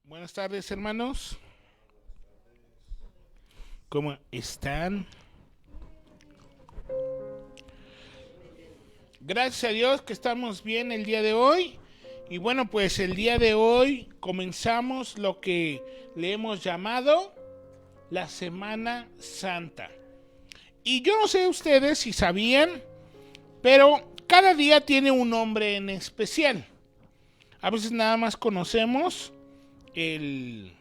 Buenas tardes, hermanos. ¿Cómo están? Gracias a Dios que estamos bien el día de hoy. Y bueno, pues el día de hoy comenzamos lo que le hemos llamado la Semana Santa. Y yo no sé ustedes si sabían, pero cada día tiene un nombre en especial. A veces nada más conocemos el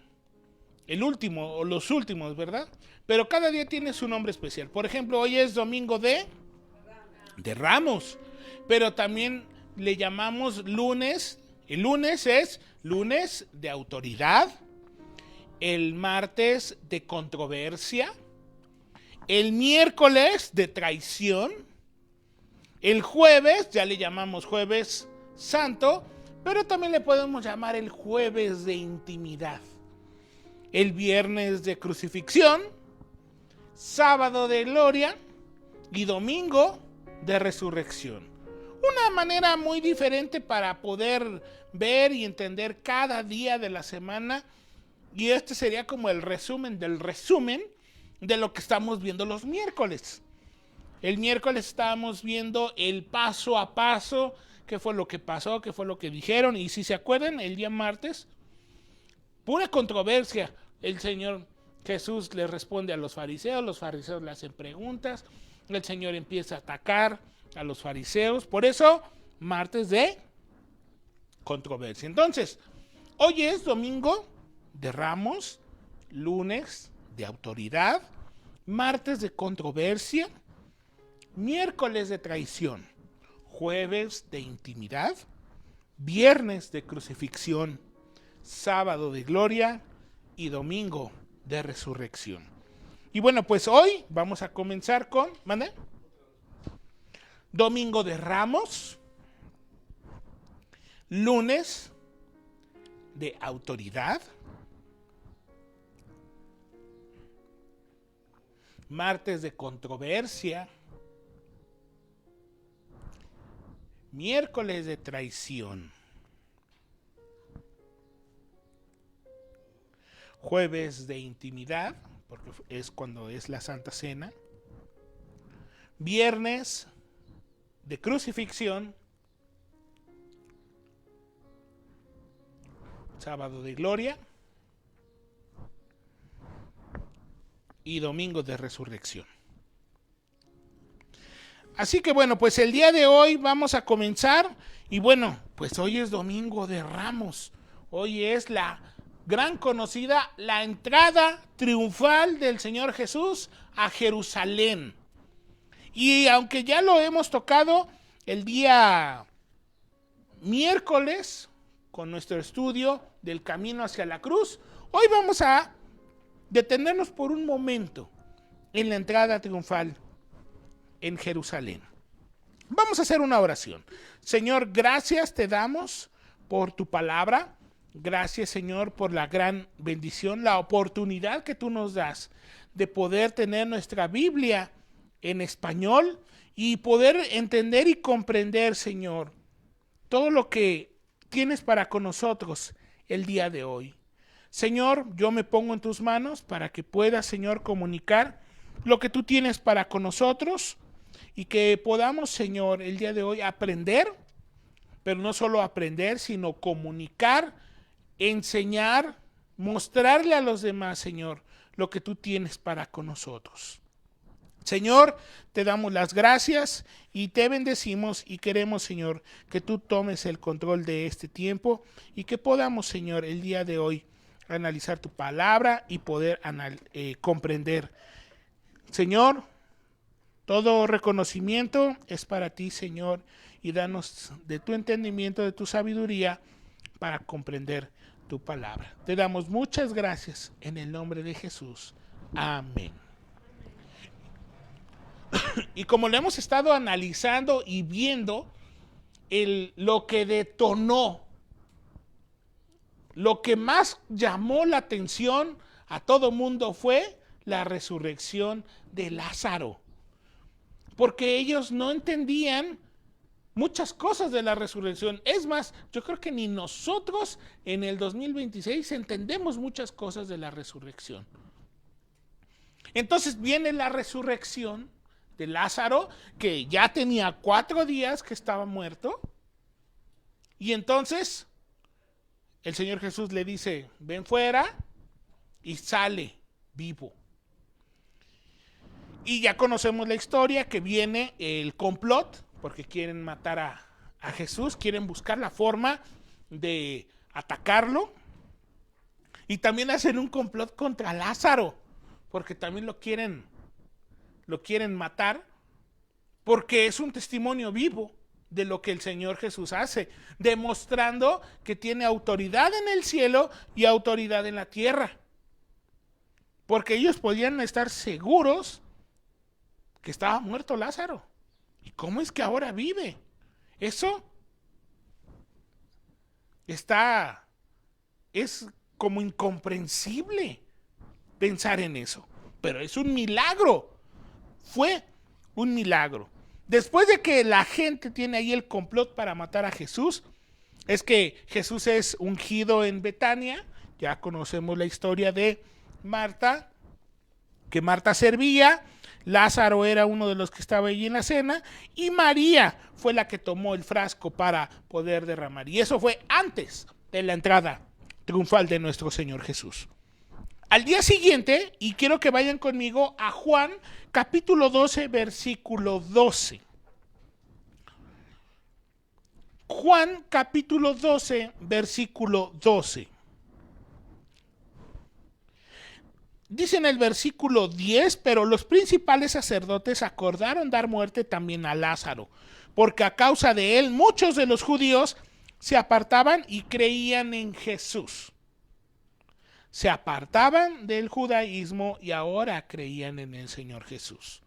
último o los últimos, ¿verdad? Pero cada día tiene su nombre especial. Por ejemplo, hoy es domingo de Ramos, pero también le llamamos lunes. El lunes es lunes de autoridad, el martes de controversia, el miércoles de traición, el jueves ya le llamamos jueves santo, pero también le podemos llamar el jueves de intimidad. El viernes de crucifixión, sábado de gloria y domingo de resurrección. Una manera muy diferente para poder ver y entender cada día de la semana, y este sería como el resumen del resumen de lo que estamos viendo los miércoles. El miércoles estábamos viendo el paso a paso, qué fue lo que pasó, qué fue lo que dijeron, y si se acuerdan, el día martes, pura controversia. El Señor Jesús le responde a los fariseos le hacen preguntas, el Señor empieza a atacar a los fariseos, por eso martes de controversia. Entonces, hoy es domingo de Ramos, lunes de autoridad, martes de controversia, miércoles de traición, jueves de intimidad, viernes de crucifixión, sábado de gloria y domingo de resurrección. Y bueno, pues hoy vamos a comenzar con, ¿mande? Domingo de Ramos, lunes de autoridad, martes de controversia, miércoles de traición, jueves de intimidad, porque es cuando es la Santa Cena, viernes de crucifixión, sábado de gloria y domingo de resurrección. Así que bueno, pues el día de hoy vamos a comenzar, y bueno, pues hoy es domingo de Ramos, hoy es la gran conocida, la entrada triunfal del Señor Jesús a Jerusalén. Y aunque ya lo hemos tocado el día miércoles con nuestro estudio del camino hacia la cruz, hoy vamos a detenernos por un momento en la entrada triunfal en Jerusalén. Vamos a hacer una oración. Señor, gracias te damos por tu palabra. Gracias, Señor, por la gran bendición, la oportunidad que tú nos das de poder tener nuestra Biblia en español y poder entender y comprender, Señor, todo lo que tienes para con nosotros el día de hoy. Señor, yo me pongo en tus manos para que puedas, Señor, comunicar lo que tú tienes para con nosotros y que podamos, Señor, el día de hoy aprender, pero no solo aprender, sino comunicar, enseñar, mostrarle a los demás, Señor, lo que tú tienes para con nosotros. Señor, te damos las gracias y te bendecimos y queremos, Señor, que tú tomes el control de este tiempo y que podamos, Señor, el día de hoy analizar tu palabra y poder comprender. Señor, todo reconocimiento es para ti, Señor, y danos de tu entendimiento, de tu sabiduría para comprender tu palabra. Te damos muchas gracias en el nombre de Jesús. Amén. Y como lo hemos estado analizando y viendo, lo que detonó, lo que más llamó la atención a todo mundo fue la resurrección de Lázaro. Porque ellos no entendían muchas cosas de la resurrección. Es más, yo creo que ni nosotros en el 2026 entendemos muchas cosas de la resurrección. Entonces viene la resurrección de Lázaro, que ya tenía 4 días que estaba muerto. Y entonces el Señor Jesús le dice, ven fuera, y sale vivo. Y ya conocemos la historia, que viene el complot, porque quieren matar a Jesús, quieren buscar la forma de atacarlo. Y también hacen un complot contra Lázaro, porque también lo quieren matar, porque es un testimonio vivo de lo que el Señor Jesús hace, demostrando que tiene autoridad en el cielo y autoridad en la tierra. Porque ellos podían estar seguros que estaba muerto Lázaro. ¿Y cómo es que ahora vive? Eso es como incomprensible pensar en eso. Pero es un milagro. Fue un milagro. Después de que la gente tiene ahí el complot para matar a Jesús, es que Jesús es ungido en Betania. Ya conocemos la historia de Marta, que Marta servía, Lázaro era uno de los que estaba allí en la cena, y María fue la que tomó el frasco para poder derramar. Y eso fue antes de la entrada triunfal de nuestro Señor Jesús. Al día siguiente, y quiero que vayan conmigo a Juan capítulo 12, versículo 12. Juan capítulo 12, versículo 12. Dice en el versículo 10, pero los principales sacerdotes acordaron dar muerte también a Lázaro, porque a causa de él muchos de los judíos se apartaban y creían en Jesús. Se apartaban del judaísmo y ahora creían en el Señor Jesús.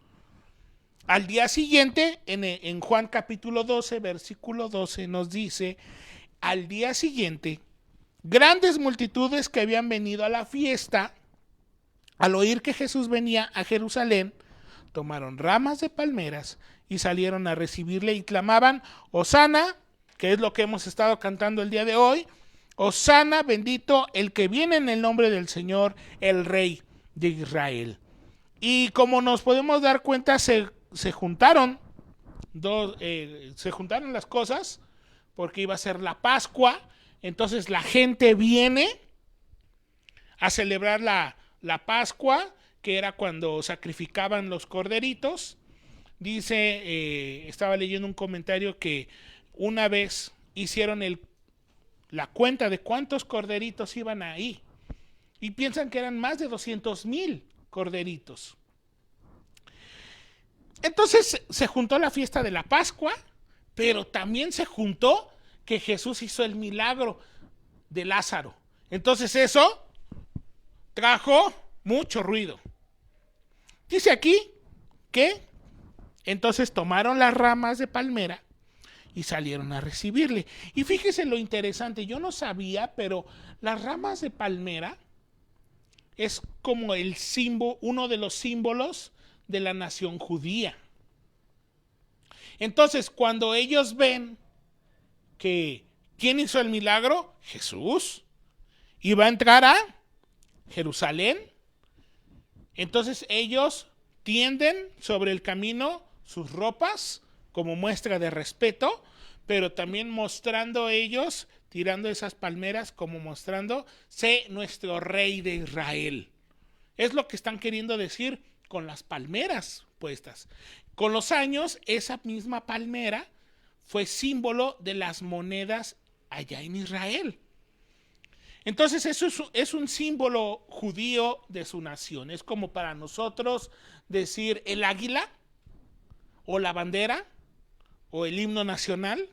Al día siguiente, en Juan capítulo 12, versículo 12, nos dice, al día siguiente, grandes multitudes que habían venido a la fiesta, al oír que Jesús venía a Jerusalén, tomaron ramas de palmeras y salieron a recibirle y clamaban, Hosana, que es lo que hemos estado cantando el día de hoy, Hosana, bendito el que viene en el nombre del Señor, el Rey de Israel. Y como nos podemos dar cuenta, se juntaron las cosas, porque iba a ser la Pascua. Entonces la gente viene a celebrar la Pascua, que era cuando sacrificaban los corderitos. Dice, estaba leyendo un comentario que una vez hicieron la cuenta de cuántos corderitos iban ahí, y piensan que eran más de 200,000 corderitos. Entonces se juntó la fiesta de la Pascua, pero también se juntó que Jesús hizo el milagro de Lázaro. Entonces eso trajo mucho ruido. Dice aquí que entonces tomaron las ramas de palmera y salieron a recibirle. Y fíjese lo interesante, yo no sabía, pero las ramas de palmera es como el símbolo, uno de los símbolos de la nación judía. Entonces, cuando ellos ven que ¿quién hizo el milagro? Jesús. Y va a entrar a Jerusalén. Entonces ellos tienden sobre el camino sus ropas como muestra de respeto, pero también mostrando ellos, tirando esas palmeras como mostrando, sé nuestro Rey de Israel. Es lo que están queriendo decir con las palmeras puestas. Con los años, esa misma palmera fue símbolo de las monedas allá en Israel. Entonces eso es un símbolo judío de su nación. Es como para nosotros decir el águila o la bandera o el himno nacional.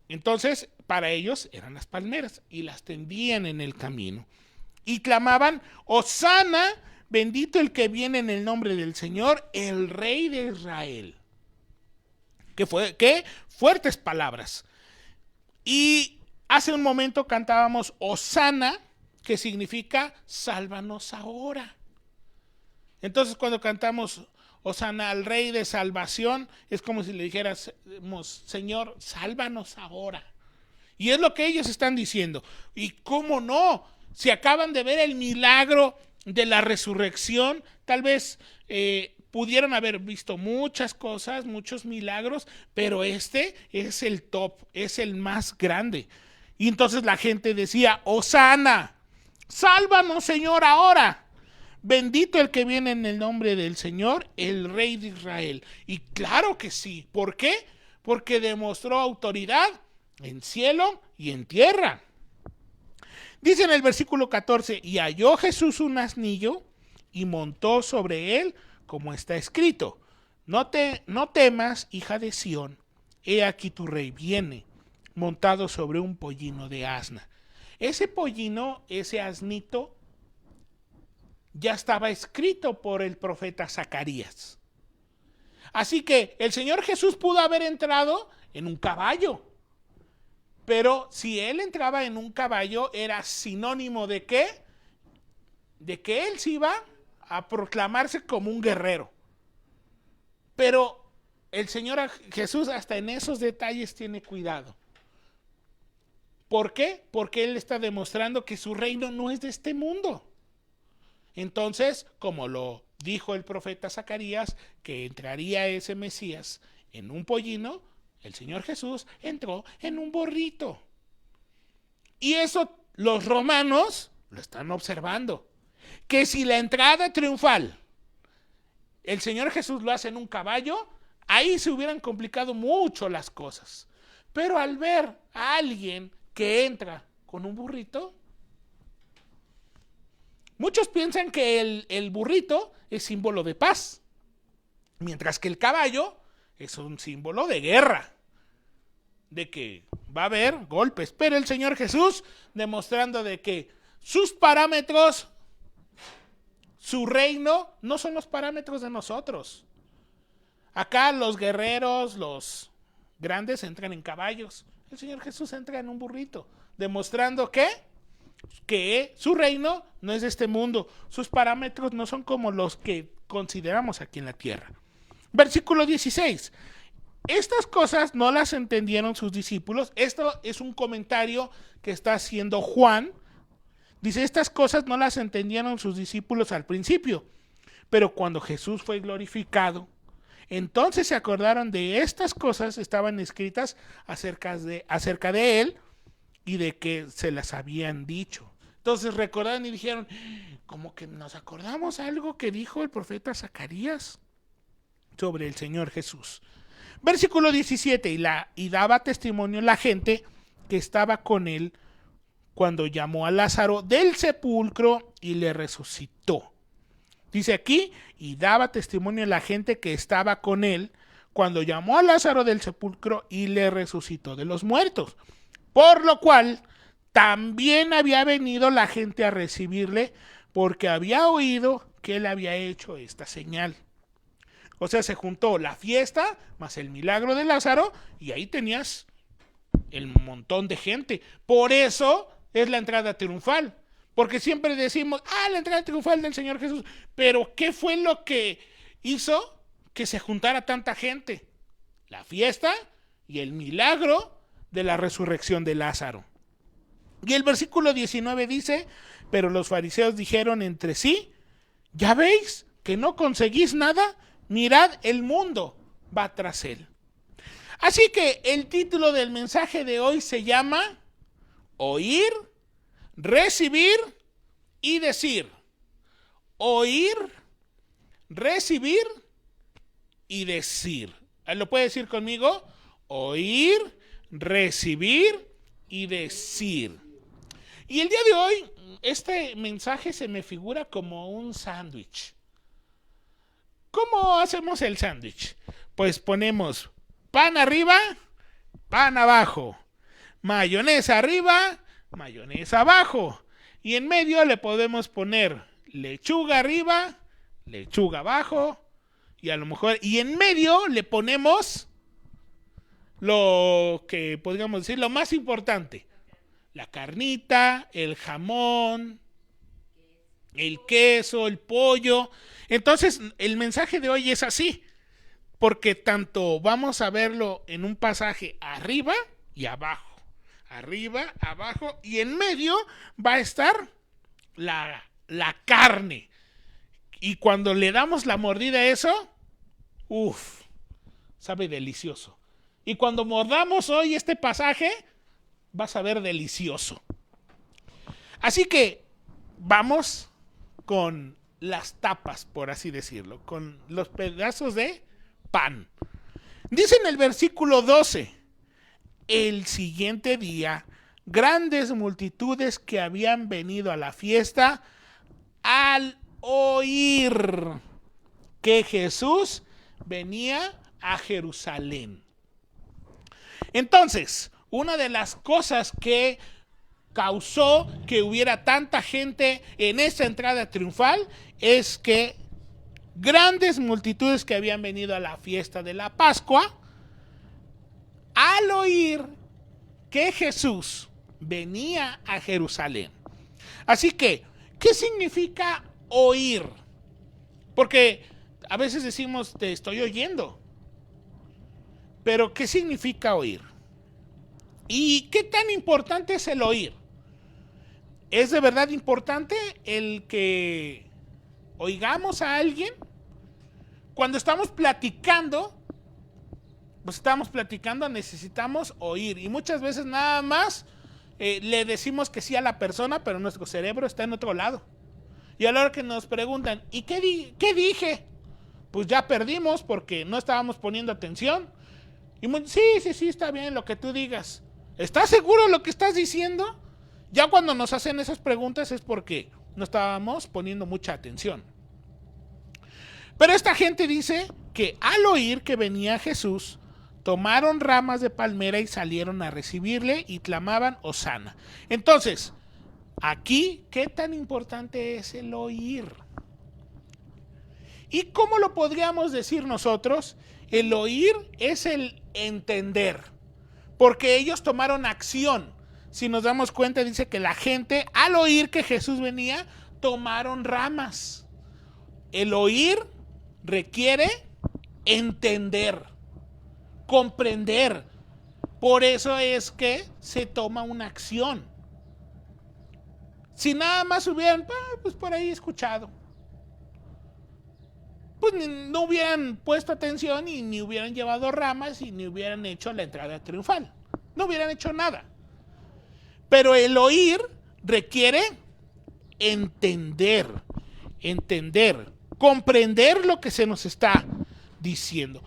Entonces para ellos eran las palmeras y las tendían en el camino. Y clamaban, Hosana, bendito el que viene en el nombre del Señor, el Rey de Israel. ¿Qué fuertes palabras? Y hace un momento cantábamos Hosana, que significa sálvanos ahora. Entonces cuando cantamos Hosana al Rey de salvación, es como si le dijéramos, Señor, sálvanos ahora. Y es lo que ellos están diciendo. ¿Y cómo no? Si acaban de ver el milagro de la resurrección, tal vez pudieron haber visto muchas cosas, muchos milagros, pero este es el top, es el más grande. Y entonces la gente decía, Hosana, sálvanos, Señor, ahora. Bendito el que viene en el nombre del Señor, el Rey de Israel. Y claro que sí. ¿Por qué? Porque demostró autoridad en cielo y en tierra. Dice en el versículo 14, y halló Jesús un asnillo y montó sobre él, como está escrito, no temas, hija de Sión, he aquí tu rey viene, montado sobre un pollino de asna. Ese pollino, ese asnito, ya estaba escrito por el profeta Zacarías. Así que el Señor Jesús pudo haber entrado en un caballo. Pero si él entraba en un caballo, era sinónimo de ¿qué? De que él se iba a proclamarse como un guerrero. Pero el Señor Jesús hasta en esos detalles tiene cuidado. ¿Por qué? Porque él está demostrando que su reino no es de este mundo. Entonces, como lo dijo el profeta Zacarías, que entraría ese Mesías en un pollino, el Señor Jesús entró en un burrito. Y eso los romanos lo están observando. Que si la entrada triunfal, el Señor Jesús lo hace en un caballo, ahí se hubieran complicado mucho las cosas. Pero al ver a alguien que entra con un burrito, muchos piensan que el burrito es símbolo de paz, mientras que el caballo es un símbolo de guerra, de que va a haber golpes. Pero el Señor Jesús demostrando de que sus parámetros, su reino, no son los parámetros de nosotros. Acá los guerreros, los grandes entran en caballos. El Señor Jesús entra en un burrito, demostrando que su reino no es de este mundo. Sus parámetros no son como los que consideramos aquí en la tierra. Versículo 16. Estas cosas no las entendieron sus discípulos. Esto es un comentario que está haciendo Juan. Dice, estas cosas no las entendieron sus discípulos al principio, pero cuando Jesús fue glorificado, entonces se acordaron de estas cosas, estaban escritas acerca de él y de que se las habían dicho. Entonces recordaron y dijeron, como que nos acordamos algo que dijo el profeta Zacarías sobre el Señor Jesús. Versículo 17, y daba testimonio la gente que estaba con él cuando llamó a Lázaro del sepulcro y le resucitó. Dice aquí, y daba testimonio la gente que estaba con él cuando llamó a Lázaro del sepulcro y le resucitó de los muertos. Por lo cual también había venido la gente a recibirle, porque había oído que él había hecho esta señal. O sea, se juntó la fiesta más el milagro de Lázaro y ahí tenías el montón de gente. Por eso es la entrada triunfal. Porque siempre decimos, la entrada triunfal del Señor Jesús. Pero ¿qué fue lo que hizo que se juntara tanta gente? La fiesta y el milagro de la resurrección de Lázaro. Y el versículo 19 dice, pero los fariseos dijeron entre sí, ¿ya veis que no conseguís nada? Mirad, el mundo va tras él. Así que el título del mensaje de hoy se llama Oír, recibir y decir. Oír, recibir y decir. ¿Lo puede decir conmigo? Oír, recibir y decir. Y el día de hoy, este mensaje se me figura como un sándwich. ¿Cómo hacemos el sándwich? Pues ponemos pan arriba, pan abajo, mayonesa arriba, mayonesa abajo, y en medio le podemos poner lechuga arriba, lechuga abajo, y a lo mejor, y en medio le ponemos lo que podríamos decir, lo más importante, la carnita, el jamón, el queso, el pollo. Entonces, el mensaje de hoy es así, porque tanto vamos a verlo en un pasaje arriba y abajo. Arriba, abajo y en medio va a estar la carne. Y cuando le damos la mordida a eso, uff, sabe delicioso. Y cuando mordamos hoy este pasaje, va a saber delicioso. Así que vamos con las tapas, por así decirlo, con los pedazos de pan. Dice en el versículo 12, el siguiente día, grandes multitudes que habían venido a la fiesta, al oír que Jesús venía a Jerusalén. Entonces, una de las cosas que causó que hubiera tanta gente en esta entrada triunfal es que grandes multitudes que habían venido a la fiesta de la Pascua, al oír que Jesús venía a Jerusalén. Así que, ¿qué significa oír? Porque a veces decimos, te estoy oyendo. Pero, ¿qué significa oír? ¿Y qué tan importante es el oír? ¿Es de verdad importante el que oigamos a alguien? Cuando estamos platicando, necesitamos oír. Y muchas veces nada más le decimos que sí a la persona, pero nuestro cerebro está en otro lado. Y a la hora que nos preguntan, ¿y qué dije? Pues ya perdimos porque no estábamos poniendo atención. Y sí, está bien lo que tú digas. ¿Estás seguro de lo que estás diciendo? Ya cuando nos hacen esas preguntas es porque no estábamos poniendo mucha atención. Pero esta gente dice que al oír que venía Jesús, tomaron ramas de palmera y salieron a recibirle y clamaban Hosana. Entonces, aquí, ¿qué tan importante es el oír? ¿Y cómo lo podríamos decir nosotros? El oír es el entender, porque ellos tomaron acción. Si nos damos cuenta, dice que la gente, al oír que Jesús venía, tomaron ramas. El oír requiere entender, comprender. Por eso es que se toma una acción. Si nada más hubieran, pues por ahí escuchado, pues no hubieran puesto atención y ni hubieran llevado ramas y ni hubieran hecho la entrada triunfal. No hubieran hecho nada. Pero el oír requiere entender, comprender lo que se nos está diciendo.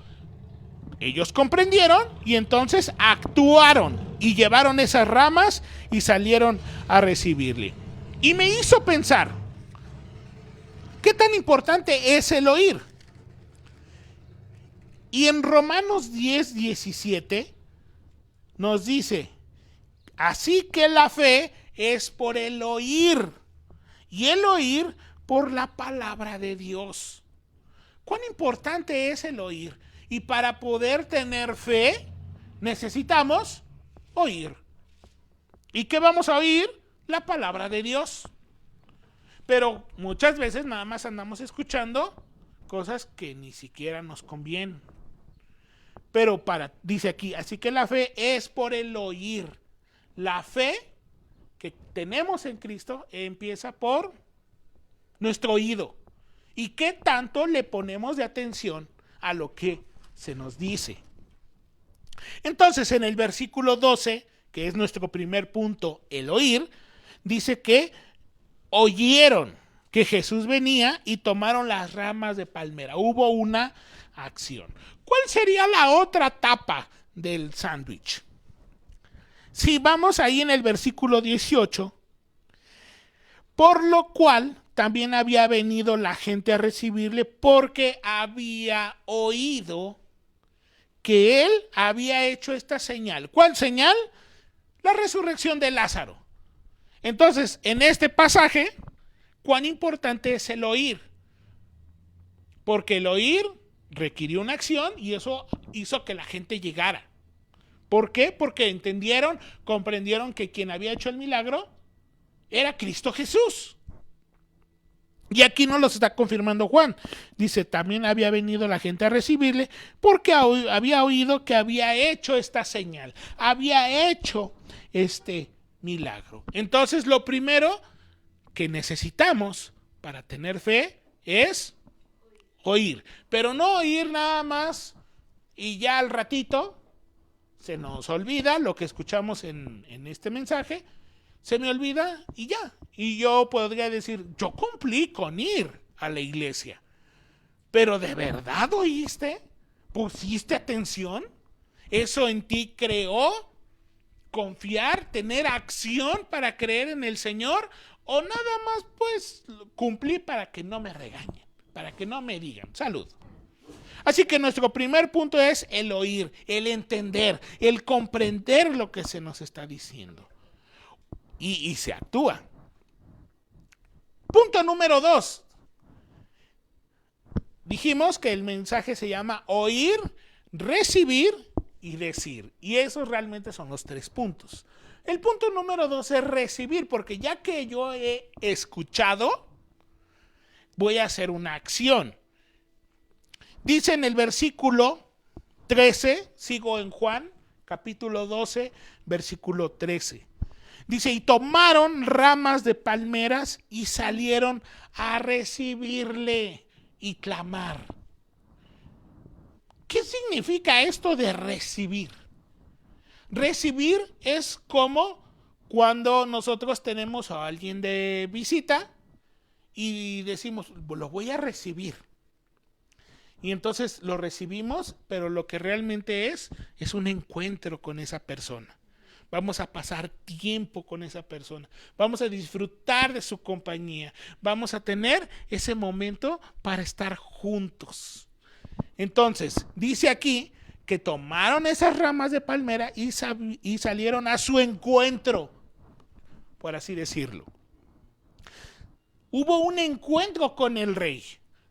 Ellos comprendieron y entonces actuaron y llevaron esas ramas y salieron a recibirle. Y me hizo pensar, ¿qué tan importante es el oír? Y en Romanos 10:17 nos dice, así que la fe es por el oír, y el oír por la palabra de Dios. ¿Cuán importante es el oír? Y para poder tener fe, necesitamos oír. ¿Y qué vamos a oír? La palabra de Dios. Pero muchas veces nada más andamos escuchando cosas que ni siquiera nos convienen. Pero dice aquí, así que la fe es por el oír. La fe que tenemos en Cristo empieza por nuestro oído. ¿Y qué tanto le ponemos de atención a lo que se nos dice? Entonces, en el versículo 12, que es nuestro primer punto, el oír, dice que oyeron que Jesús venía y tomaron las ramas de palmera. Hubo una acción. ¿Cuál sería la otra tapa del sándwich? Si vamos ahí en el versículo 18, por lo cual también había venido la gente a recibirle porque había oído que él había hecho esta señal. ¿Cuál señal? La resurrección de Lázaro. Entonces, en este pasaje, ¿cuán importante es el oír? Porque el oír requirió una acción y eso hizo que la gente llegara. ¿Por qué? Porque comprendieron que quien había hecho el milagro era Cristo Jesús. Y aquí no los está confirmando Juan. Dice, también había venido la gente a recibirle porque había oído que había hecho esta señal, había hecho este milagro. Entonces, lo primero que necesitamos para tener fe es oír. Pero no oír nada más y ya al ratito se nos olvida lo que escuchamos en este mensaje, se me olvida y ya. Y yo podría decir, yo cumplí con ir a la iglesia. Pero ¿de verdad oíste? ¿Pusiste atención? ¿Eso en ti creó? ¿Confiar? ¿Tener acción para creer en el Señor? ¿O nada más pues cumplí para que no me regañen? Para que no me digan. Salud. Así que nuestro primer punto es el oír, el entender, el comprender lo que se nos está diciendo. Y se actúa. Punto número 2. Dijimos que el mensaje se llama oír, recibir y decir. Y esos realmente son los 3 puntos. El punto número 2 es recibir, porque ya que yo he escuchado, voy a hacer una acción. Dice en el versículo 13, sigo en Juan, capítulo 12, versículo 13. Dice, y tomaron ramas de palmeras y salieron a recibirle y clamar. ¿Qué significa esto de recibir? Recibir es como cuando nosotros tenemos a alguien de visita y decimos, lo voy a recibir. Y entonces lo recibimos, pero lo que realmente es un encuentro con esa persona. Vamos a pasar tiempo con esa persona. Vamos a disfrutar de su compañía. Vamos a tener ese momento para estar juntos. Entonces, dice aquí que tomaron esas ramas de palmera y salieron a su encuentro, por así decirlo. Hubo un encuentro con el rey.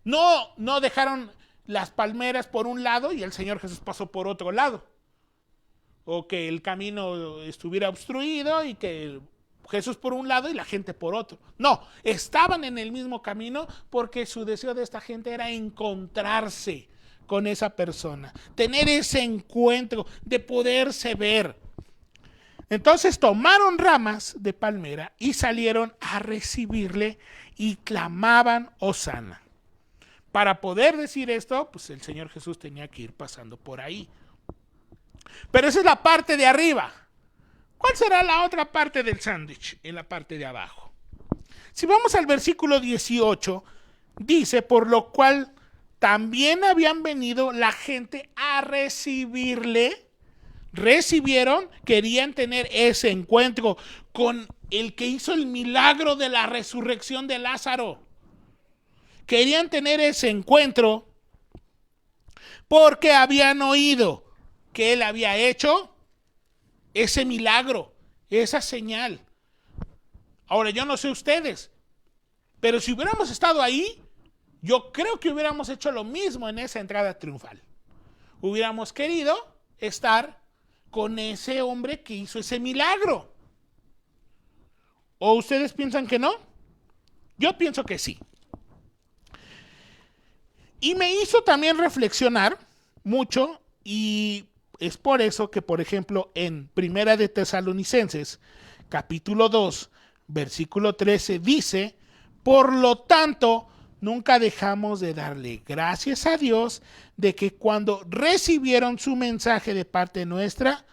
No dejaron las palmeras por un lado y el Señor Jesús pasó por otro lado. O que el camino estuviera obstruido y que Jesús por un lado y la gente por otro. No, estaban en el mismo camino porque su deseo de esta gente era encontrarse con esa persona, tener ese encuentro, de poderse ver. Entonces tomaron ramas de palmera y salieron a recibirle y clamaban Hosana. Para poder decir esto, pues el Señor Jesús tenía que ir pasando por ahí. Pero esa es la parte de arriba. ¿Cuál será la otra parte del sándwich? En la parte de abajo. Si vamos al versículo 18, dice, por lo cual también habían venido la gente a recibirle. Recibieron, querían tener ese encuentro con el que hizo el milagro de la resurrección de Lázaro. Querían tener ese encuentro porque habían oído que él había hecho ese milagro, esa señal. Ahora, yo no sé ustedes, pero si hubiéramos estado ahí, yo creo que hubiéramos hecho lo mismo en esa entrada triunfal. Hubiéramos querido estar con ese hombre que hizo ese milagro. ¿O ustedes piensan que no? Yo pienso que sí. Y me hizo también reflexionar mucho, y es por eso que, por ejemplo, en Primera de Tesalonicenses, capítulo 2, versículo 13, dice, por lo tanto, nunca dejamos de darle gracias a Dios de que cuando recibieron su mensaje de parte nuestra,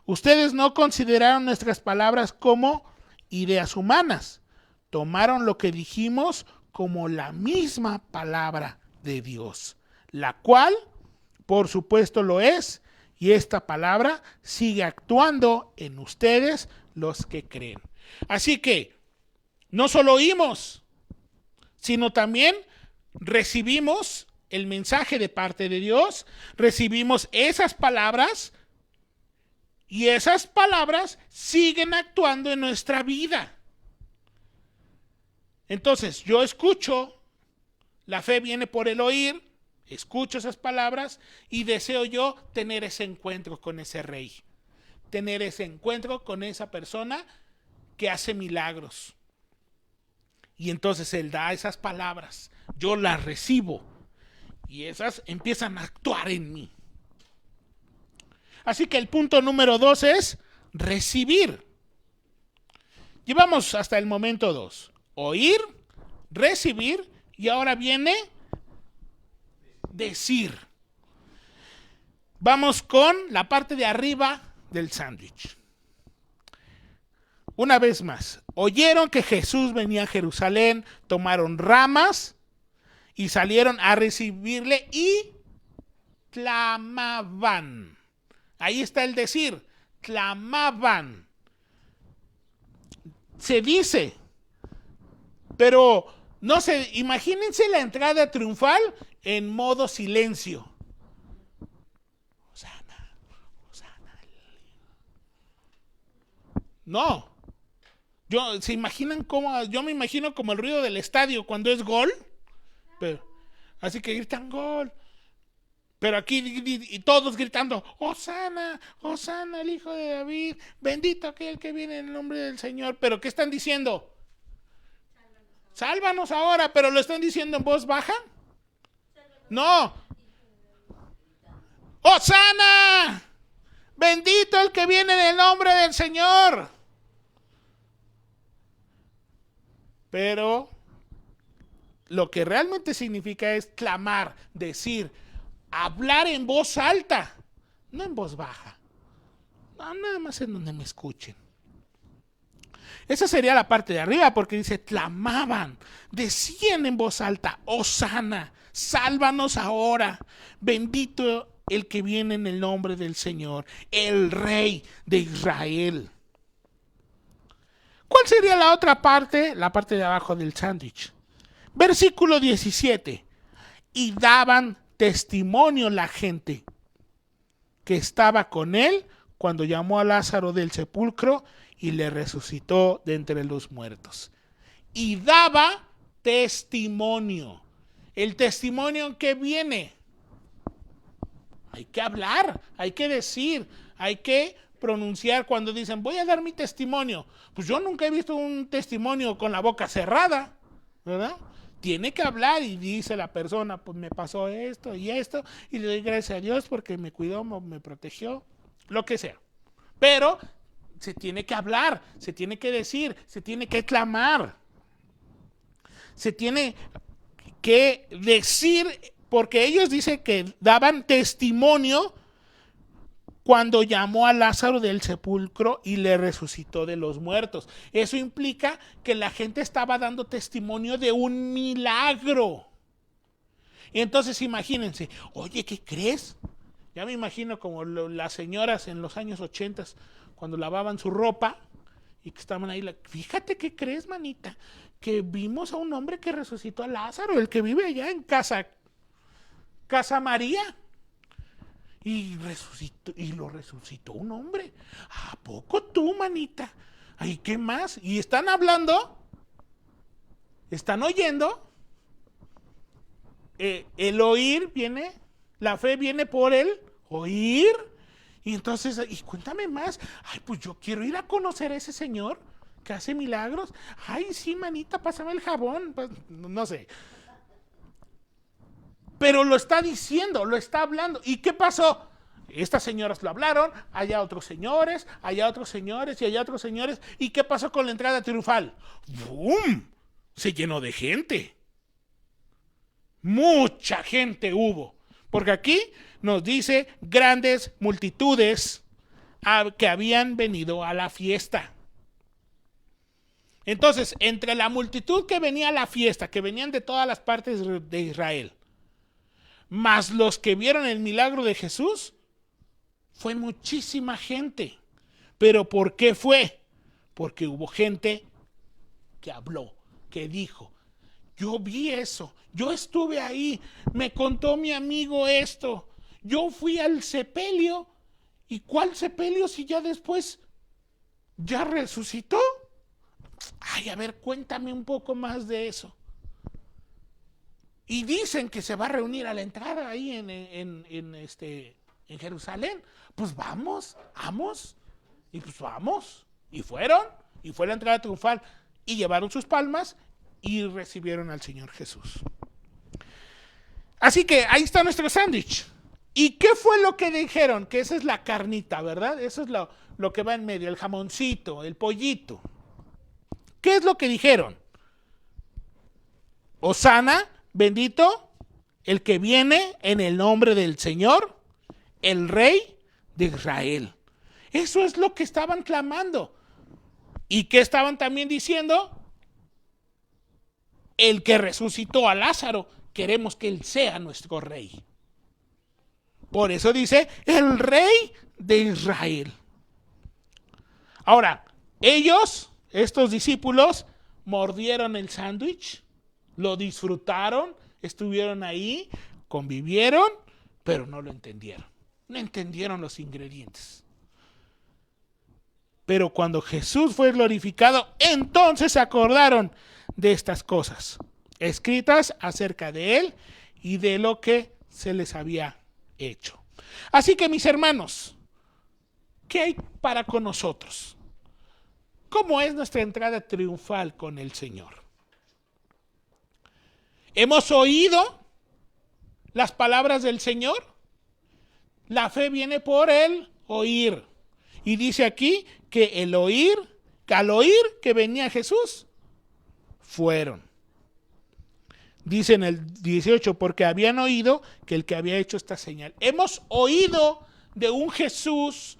ustedes no consideraron nuestras palabras como ideas humanas. Tomaron lo que dijimos como la misma palabra de Dios, la cual, por supuesto, lo es, y esta palabra sigue actuando en ustedes los que creen. Así que, no solo oímos, sino también recibimos el mensaje de parte de Dios, recibimos esas palabras, y esas palabras siguen actuando en nuestra vida. Entonces, yo escucho, la fe viene por el oír, escucho esas palabras y deseo yo tener ese encuentro con ese rey, tener ese encuentro con esa persona que hace milagros. Y entonces Él da esas palabras, yo las recibo y esas empiezan a actuar en mí. Así que el punto número 2 es recibir. Llevamos hasta el momento 2. Oír, recibir y ahora viene decir. Vamos con la parte de arriba del sándwich. Una vez más, oyeron que Jesús venía a Jerusalén, tomaron ramas y salieron a recibirle y clamaban. Ahí está el decir, clamaban. Se dice, pero no sé, imagínense la entrada triunfal en modo silencio. Hosana, Hosana. No. ¿Se imaginan cómo? Yo me imagino como el ruido del estadio cuando es gol. Pero, así que gritan gol. Pero aquí y todos gritando, Hosana, Hosana, el hijo de David, bendito aquel que viene en el nombre del Señor. Pero ¿qué están diciendo? Sálvanos ahora, pero lo están diciendo en voz baja. No. Hosana, bendito el que viene en el nombre del Señor. Pero lo que realmente significa es clamar, decir, hablar en voz alta, no en voz baja, no, nada más en donde me escuchen. Esa sería la parte de arriba, porque dice, clamaban, decían en voz alta, Hosana, sálvanos ahora, bendito el que viene en el nombre del Señor, el Rey de Israel. ¿Cuál sería la otra parte? La parte de abajo del sándwich. Versículo 17. Y daban testimonio la gente que estaba con él cuando llamó a Lázaro del sepulcro y le resucitó de entre los muertos. Y daba testimonio. ¿El testimonio en qué viene? Hay que hablar, hay que decir, hay que pronunciar cuando dicen, voy a dar mi testimonio. Pues yo nunca he visto un testimonio con la boca cerrada, ¿verdad? Tiene que hablar y dice la persona, pues me pasó esto y le doy gracias a Dios porque me cuidó, me protegió, lo que sea. Pero se tiene que hablar, se tiene que decir, se tiene que clamar. Se tiene que decir, porque ellos dicen que daban testimonio cuando llamó a Lázaro del sepulcro y le resucitó de los muertos. Eso implica que la gente estaba dando testimonio de un milagro. Y entonces imagínense, oye, ¿qué crees? Ya me imagino como las señoras en los años 80 cuando lavaban su ropa y que estaban ahí, fíjate, ¿qué crees, manita? Que vimos a un hombre que resucitó a Lázaro, el que vive allá en Casa María. Y lo resucitó un hombre. ¿A poco tú, manita? ¿Ay, qué más? Y están hablando, están oyendo. El oír viene, la fe viene por el oír. Y entonces, y cuéntame más. Ay, pues yo quiero ir a conocer a ese señor que hace milagros. Ay, sí, manita, pásame el jabón. Pues, no sé. Pero lo está diciendo, lo está hablando. ¿Y qué pasó? Estas señoras lo hablaron, allá otros señores, allá otros señores y allá otros señores. ¿Y qué pasó con la entrada triunfal? ¡Bum! Se llenó de gente. Mucha gente hubo. Porque aquí nos dice grandes multitudes que habían venido a la fiesta. Entonces, entre la multitud que venía a la fiesta, que venían de todas las partes de Israel, más los que vieron el milagro de Jesús, fue muchísima gente. ¿Pero por qué fue? Porque hubo gente que habló, que dijo, yo vi eso, yo estuve ahí, me contó mi amigo esto, yo fui al sepelio. ¿Y cuál sepelio si ya después ya resucitó? Ay, a ver, cuéntame un poco más de eso. Y dicen que se va a reunir a la entrada ahí en Jerusalén. Pues vamos. Y pues vamos. Y fueron. Y fue la entrada triunfal. Y llevaron sus palmas y recibieron al Señor Jesús. Así que ahí está nuestro sándwich. ¿Y qué fue lo que dijeron? Que esa es la carnita, ¿verdad? Eso es lo que va en medio, el jamoncito, el pollito. ¿Qué es lo que dijeron? Hosana, bendito el que viene en el nombre del Señor, el Rey de Israel. Eso es lo que estaban clamando. ¿Y qué estaban también diciendo? El que resucitó a Lázaro, queremos que él sea nuestro rey. Por eso dice, el Rey de Israel. Ahora, ellos, estos discípulos, mordieron el sándwich, lo disfrutaron, estuvieron ahí, convivieron, pero no lo entendieron. No entendieron los ingredientes. Pero cuando Jesús fue glorificado, entonces se acordaron de estas cosas escritas acerca de él y de lo que se les había hecho. Así que, mis hermanos, ¿qué hay para con nosotros? ¿Cómo es nuestra entrada triunfal con el Señor? ¿Hemos oído las palabras del Señor? La fe viene por el oír. Y dice aquí que al oír que venía Jesús, fueron. Dice en el 18, porque habían oído que el que había hecho esta señal. Hemos oído de un Jesús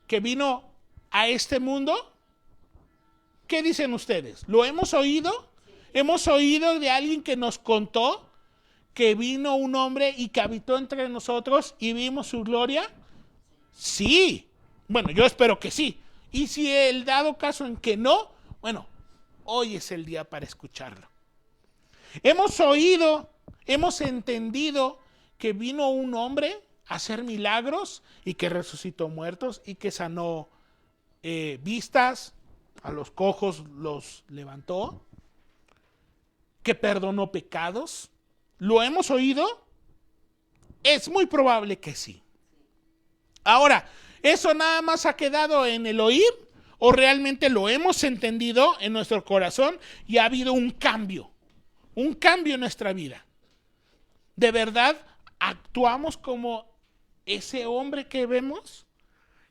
que vino a este mundo. ¿Qué dicen ustedes? ¿Lo hemos oído? ¿Hemos oído de alguien que nos contó que vino un hombre y que habitó entre nosotros y vimos su gloria? Sí. Bueno, yo espero que sí. Y si el dado caso en que no, bueno, hoy es el día para escucharlo. Hemos oído, hemos entendido que vino un hombre a hacer milagros y que resucitó muertos y que sanó vistas, a los cojos los levantó, que perdonó pecados. ¿Lo hemos oído? Es muy probable que sí. Ahora, ¿eso nada más ha quedado en el oír o realmente lo hemos entendido en nuestro corazón y ha habido un cambio en nuestra vida? ¿De verdad actuamos como ese hombre que vemos,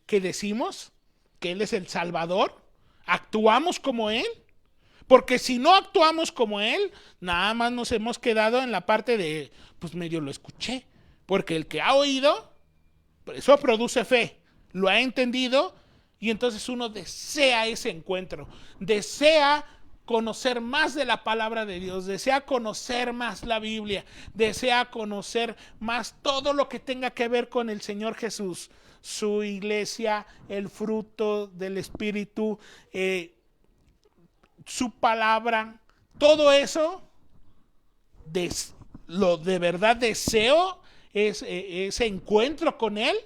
que decimos que él es el Salvador? ¿Actuamos como él? Porque si no actuamos como él, nada más nos hemos quedado en la parte de, pues medio lo escuché. Porque el que ha oído, eso produce fe, lo ha entendido y entonces uno desea ese encuentro, desea conocer más de la palabra de Dios, desea conocer más la Biblia, desea conocer más todo lo que tenga que ver con el Señor Jesús, su iglesia, el fruto del Espíritu, su palabra, todo eso, lo de verdad deseo ese encuentro con Él.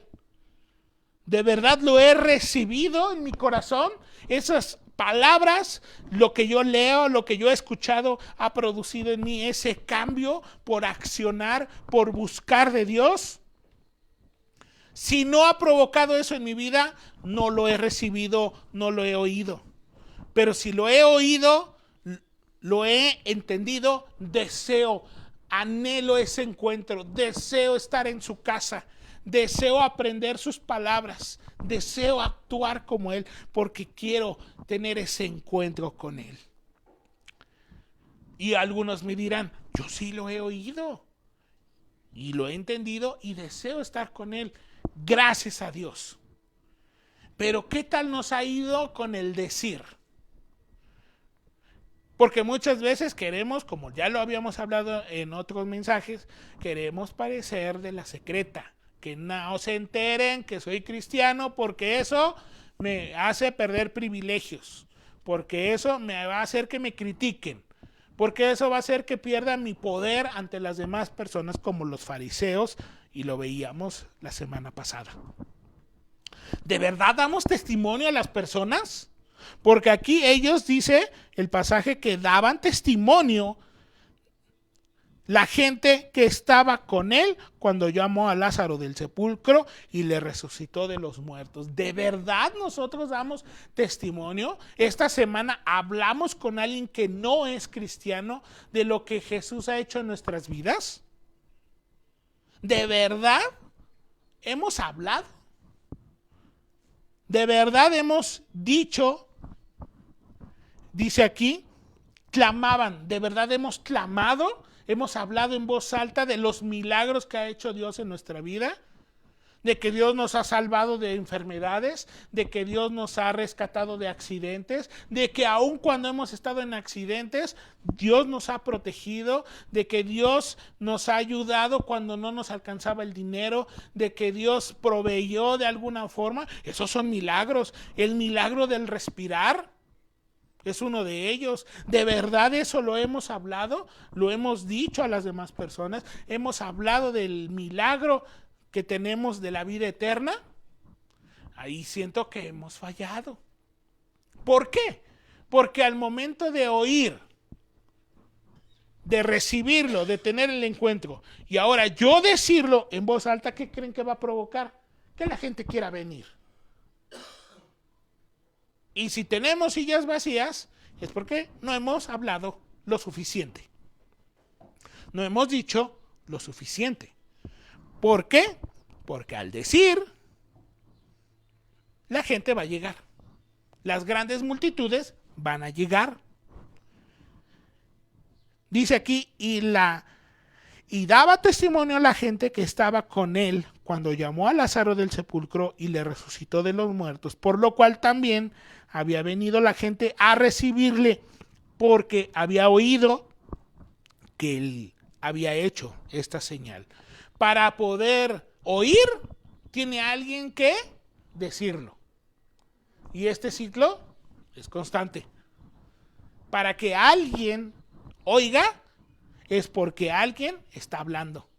De verdad lo he recibido en mi corazón. Esas palabras, lo que yo leo, lo que yo he escuchado, ha producido en mí ese cambio por accionar, por buscar de Dios. Si no ha provocado eso en mi vida, no lo he recibido, no lo he oído. Pero si lo he oído, lo he entendido, deseo, anhelo ese encuentro, deseo estar en su casa, deseo aprender sus palabras, deseo actuar como Él, porque quiero tener ese encuentro con Él. Y algunos me dirán, yo sí lo he oído y lo he entendido y deseo estar con Él. Gracias a Dios. Pero ¿qué tal nos ha ido con el decir? Porque muchas veces queremos, como ya lo habíamos hablado en otros mensajes, queremos parecer de la secreta. Que no se enteren que soy cristiano porque eso me hace perder privilegios. Porque eso me va a hacer que me critiquen. Porque eso va a hacer que pierda mi poder ante las demás personas como los fariseos. Y lo veíamos la semana pasada. ¿De verdad damos testimonio a las personas? Porque aquí ellos, dice el pasaje, que daban testimonio La gente que estaba con él cuando llamó a Lázaro del sepulcro y le resucitó de los muertos. ¿De verdad nosotros damos testimonio? Esta semana hablamos con alguien que no es cristiano de lo que Jesús ha hecho en nuestras vidas. ¿De verdad hemos hablado? ¿De verdad hemos dicho? Dice aquí, clamaban. ¿De verdad hemos clamado? Hemos hablado en voz alta de los milagros que ha hecho Dios en nuestra vida, de que Dios nos ha salvado de enfermedades, de que Dios nos ha rescatado de accidentes, de que aun cuando hemos estado en accidentes, Dios nos ha protegido, de que Dios nos ha ayudado cuando no nos alcanzaba el dinero, de que Dios proveyó de alguna forma. Esos son milagros. El milagro del respirar es uno de ellos. ¿De verdad eso lo hemos hablado? Lo hemos dicho a las demás personas. Hemos hablado del milagro que tenemos de la vida eterna. Ahí siento que hemos fallado. ¿Por qué? Porque al momento de oír, de recibirlo, de tener el encuentro, y ahora yo decirlo en voz alta, ¿qué creen que va a provocar? Que la gente quiera venir. Y si tenemos sillas vacías, es porque no hemos hablado lo suficiente. No hemos dicho lo suficiente. ¿Por qué? Porque al decir, la gente va a llegar. Las grandes multitudes van a llegar. Dice aquí, y daba testimonio a la gente que estaba con él cuando llamó a Lázaro del sepulcro y le resucitó de los muertos, por lo cual también había venido la gente a recibirle, porque había oído que él había hecho esta señal. Para poder oír, tiene alguien que decirlo. Y este ciclo es constante. Para que alguien oiga, es porque alguien está hablando.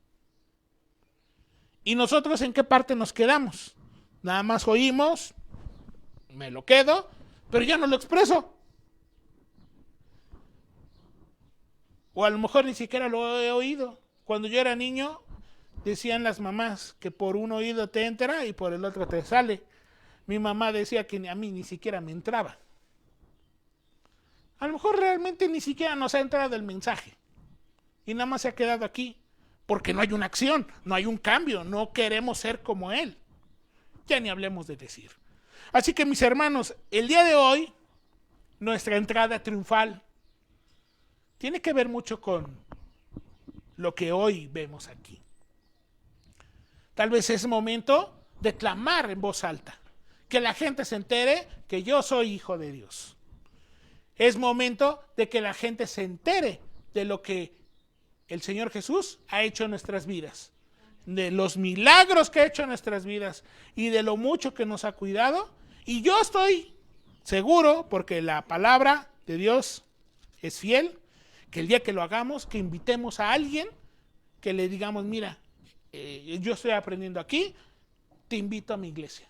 ¿Y nosotros en qué parte nos quedamos? Nada más oímos, me lo quedo, pero ya no lo expreso. O a lo mejor ni siquiera lo he oído. Cuando yo era niño, decían las mamás que por un oído te entra y por el otro te sale. Mi mamá decía que a mí ni siquiera me entraba. A lo mejor realmente ni siquiera nos ha entrado el mensaje. Y nada más se ha quedado aquí. Porque no hay una acción, no hay un cambio, no queremos ser como Él. Ya ni hablemos de decir. Así que mis hermanos, el día de hoy, nuestra entrada triunfal tiene que ver mucho con lo que hoy vemos aquí. Tal vez es momento de clamar en voz alta, que la gente se entere que yo soy hijo de Dios. Es momento de que la gente se entere de lo que el Señor Jesús ha hecho en nuestras vidas, de los milagros que ha hecho en nuestras vidas y de lo mucho que nos ha cuidado. Y yo estoy seguro, porque la palabra de Dios es fiel, que el día que lo hagamos, que invitemos a alguien, que le digamos, mira, yo estoy aprendiendo aquí, te invito a mi iglesia.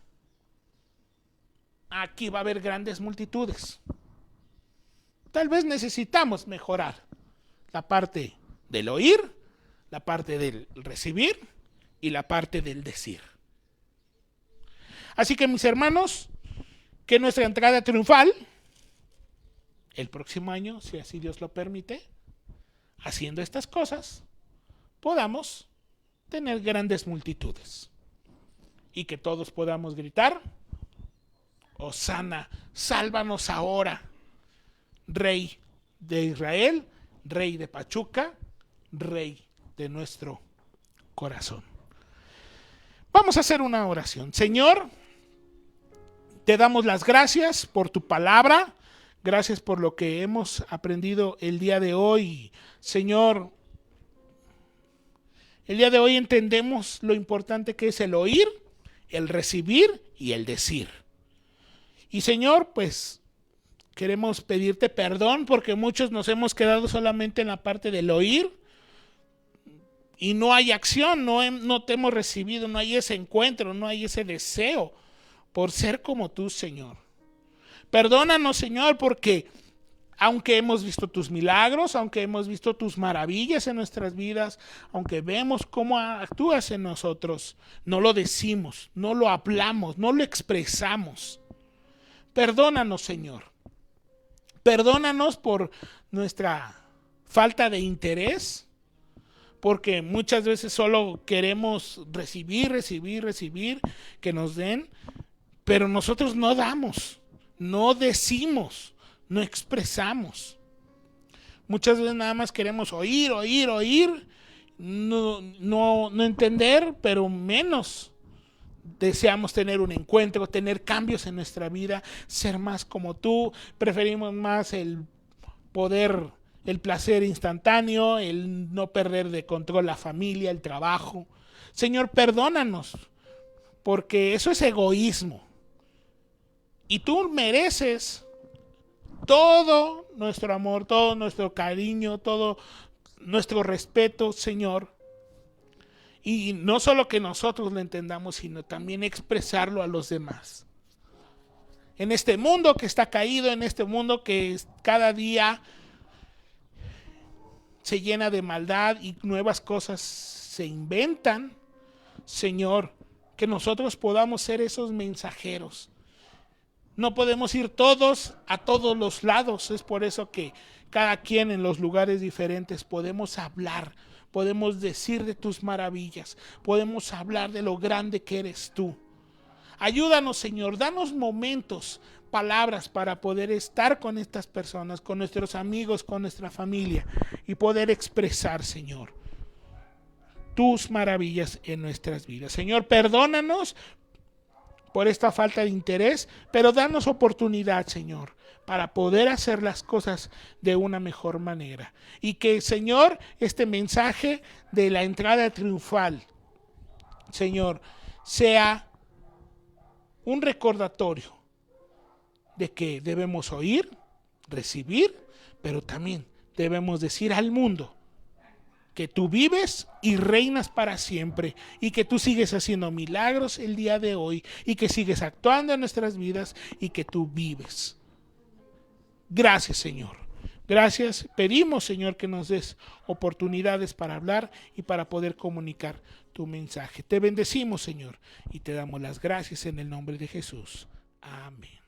Aquí va a haber grandes multitudes. Tal vez necesitamos mejorar la parte del oír, la parte del recibir y la parte del decir. Así que mis hermanos, que nuestra entrada triunfal, el próximo año, si así Dios lo permite, haciendo estas cosas, podamos tener grandes multitudes. Y que todos podamos gritar, Hosana, sálvanos ahora, Rey de Israel, Rey de Pachuca, Rey de nuestro corazón. Vamos a hacer una oración. Señor, te damos las gracias por tu palabra, gracias por lo que hemos aprendido el día de hoy. Señor, el día de hoy entendemos lo importante que es el oír, el recibir y el decir. Y Señor, pues queremos pedirte perdón porque muchos nos hemos quedado solamente en la parte del oír y no hay acción, no te hemos recibido, no hay ese encuentro, no hay ese deseo por ser como tú, Señor. Perdónanos, Señor, porque Aunque hemos visto tus milagros, aunque hemos visto tus maravillas en nuestras vidas, aunque vemos cómo actúas en nosotros, no lo decimos, no lo hablamos, no lo expresamos. Perdónanos, Señor. Perdónanos por nuestra falta de interés, porque muchas veces solo queremos recibir, que nos den, pero nosotros no damos, no decimos, no expresamos. Muchas veces nada más queremos oír, no entender, pero menos deseamos tener un encuentro, tener cambios en nuestra vida, ser más como tú. Preferimos más el poder, el placer instantáneo, el no perder de control la familia, el trabajo. Señor, perdónanos, porque eso es egoísmo. Y tú mereces todo nuestro amor, todo nuestro cariño, todo nuestro respeto, Señor. Y no solo que nosotros lo entendamos, sino también expresarlo a los demás. En este mundo que está caído, en este mundo que cada día se llena de maldad y nuevas cosas se inventan, Señor, que nosotros podamos ser esos mensajeros. No podemos ir todos a todos los lados, es por eso que cada quien en los lugares diferentes podemos hablar, podemos decir de tus maravillas, podemos hablar de lo grande que eres tú. Ayúdanos, Señor, danos momentos, palabras para poder estar con estas personas, con nuestros amigos, con nuestra familia y poder expresar, Señor, tus maravillas en nuestras vidas. Señor, perdónanos por esta falta de interés, pero danos oportunidad, Señor, para poder hacer las cosas de una mejor manera. Y que, Señor, este mensaje de la entrada triunfal, Señor, sea un recordatorio de que debemos oír, recibir, pero también debemos decir al mundo que tú vives y reinas para siempre y que tú sigues haciendo milagros el día de hoy y que sigues actuando en nuestras vidas y que tú vives. Gracias, Señor. Gracias. Pedimos, Señor, que nos des oportunidades para hablar y para poder comunicar tu mensaje. Te bendecimos, Señor, y te damos las gracias en el nombre de Jesús. Amén.